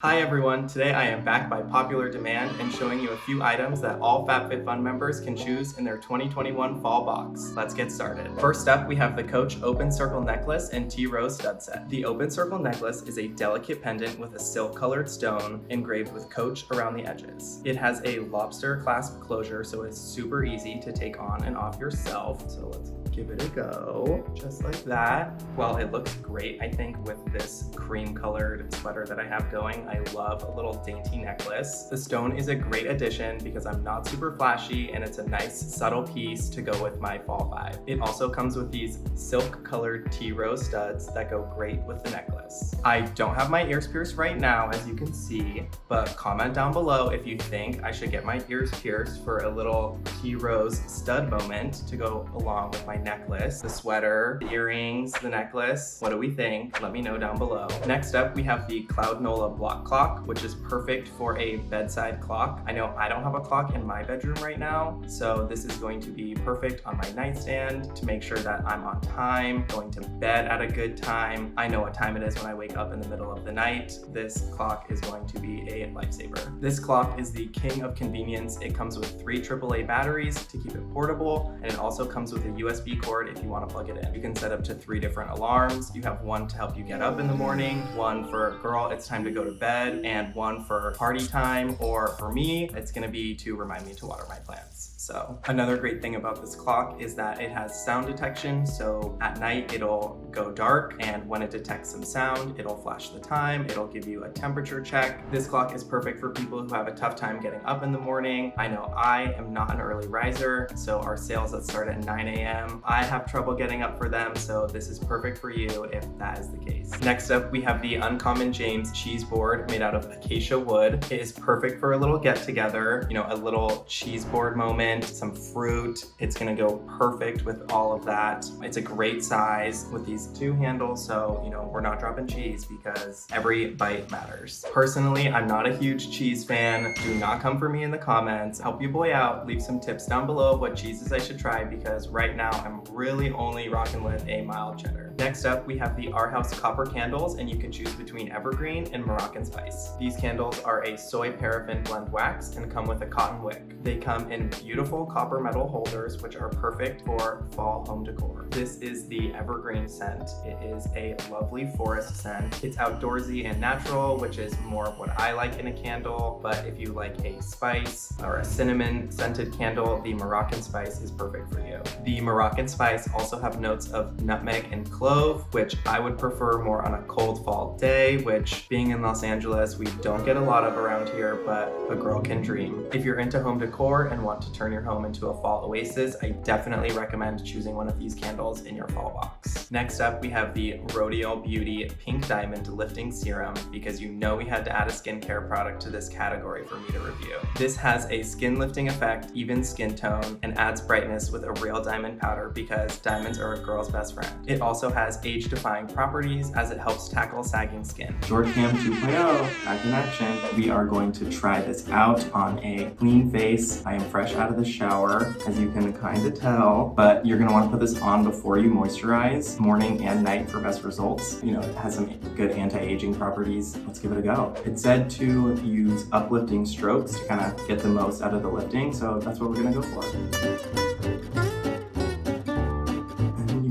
Hi everyone, today I am back by popular demand and showing you a few items that all FabFitFun members can choose in their 2021 fall box. Let's get started. First up, we have the Coach Open Circle Necklace and T-Rose Stud Set. The Open Circle Necklace is a delicate pendant with a silk-colored stone engraved with Coach around the edges. It has a lobster clasp closure, so it's super easy to take on and off yourself. So let's give it a go, just like that. Well, it looks great, I think, with this cream-colored sweater that I have going. I love a little dainty necklace. The stone is a great addition because I'm not super flashy and it's a nice subtle piece to go with my fall vibe. It also comes with these silk colored T-rose studs that go great with the necklace. I don't have my ears pierced right now, as you can see, but comment down below if you think I should get my ears pierced for a little T-rose stud moment to go along with my necklace, the sweater, the earrings, the necklace. What do we think? Let me know down below. Next up, we have the Cloudnola block clock, which is perfect for a bedside clock. I know I don't have a clock in my bedroom right now, so this is going to be perfect on my nightstand to make sure that I'm on time, going to bed at a good time. I know what time it is when I wake up in the middle of the night. This clock is going to be a lifesaver. This clock is the king of convenience. It comes with 3 AAA batteries to keep it portable, and it also comes with a USB cord if you want to plug it in. You can set up to 3 different alarms. You have one to help you get up in the morning, one for girl, it's time to go to bed, and one for party time, or for me, it's gonna be to remind me to water my plants. So another great thing about this clock is that it has sound detection, so at night it'll go dark, and when it detects some sound, it'll flash the time, it'll give you a temperature check. This clock is perfect for people who have a tough time getting up in the morning. I know I am not an early riser, so our sales that start at 9 a.m., I have trouble getting up for them, so this is perfect for you if that is the case. Next up, we have the Uncommon James cheese board made out of acacia wood. It is perfect for a little get-together, you know, a little cheese board moment, some fruit. It's gonna go perfect with all of that. It's a great size with these 2 handles, so, you know, we're not dropping cheese because every bite matters. Personally, I'm not a huge cheese fan. Do not come for me in the comments. Help your boy out. Leave some tips down below of what cheeses I should try, because right now I'm really only rocking with a mild cheddar. Next up, we have the ARHAUS copper candles, and you can choose between Evergreen and Moroccan spice. These candles are a soy paraffin blend wax and come with a cotton wick. They come in beautiful copper metal holders, which are perfect for fall home decor. This is the Evergreen scent. It is a lovely forest scent. It's outdoorsy and natural, which is more of what I like in a candle, but if you like a spice or a cinnamon scented candle, the Moroccan spice is perfect for you. The Moroccan spice also have notes of nutmeg and clove, which I would prefer more on a cold fall day, which being in Los Angeles, we don't get a lot of around here, but a girl can dream. If you're into home decor and want to turn your home into a fall oasis, I definitely recommend choosing one of these candles in your fall box. Next up, we have the Rodial Beauty Pink Diamond Lifting Serum, because you know we had to add a skincare product to this category for me to review. This has a skin lifting effect, even skin tone, and adds brightness with a real diamond powder, because diamonds are a girl's best friend. It also has age-defying properties as it helps tackle sagging skin. Cam 2.0, back in action. We are going to try this out on a clean face. I am fresh out of the shower, as you can kind of tell, but you're gonna wanna put this on before you moisturize, morning and night for best results. You know, it has some good anti-aging properties. Let's give it a go. It said to use uplifting strokes to kind of get the most out of the lifting, so that's what we're gonna go for.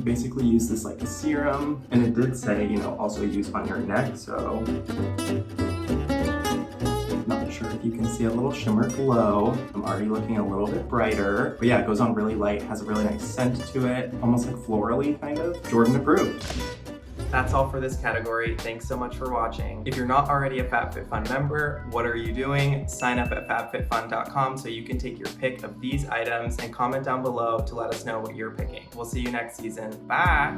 Basically use this like a serum, and it did say, you know, also use on your neck, so not sure if you can see a little shimmer glow. I'm already looking a little bit brighter, but yeah, it goes on really light, has a really nice scent to it, almost like florally kind of. Jordan approved. That's all for this category. Thanks so much for watching. If you're not already a FabFitFun member, what are you doing? Sign up at FabFitFun.com so you can take your pick of these items, and comment down below to let us know what you're picking. We'll see you next season. Bye!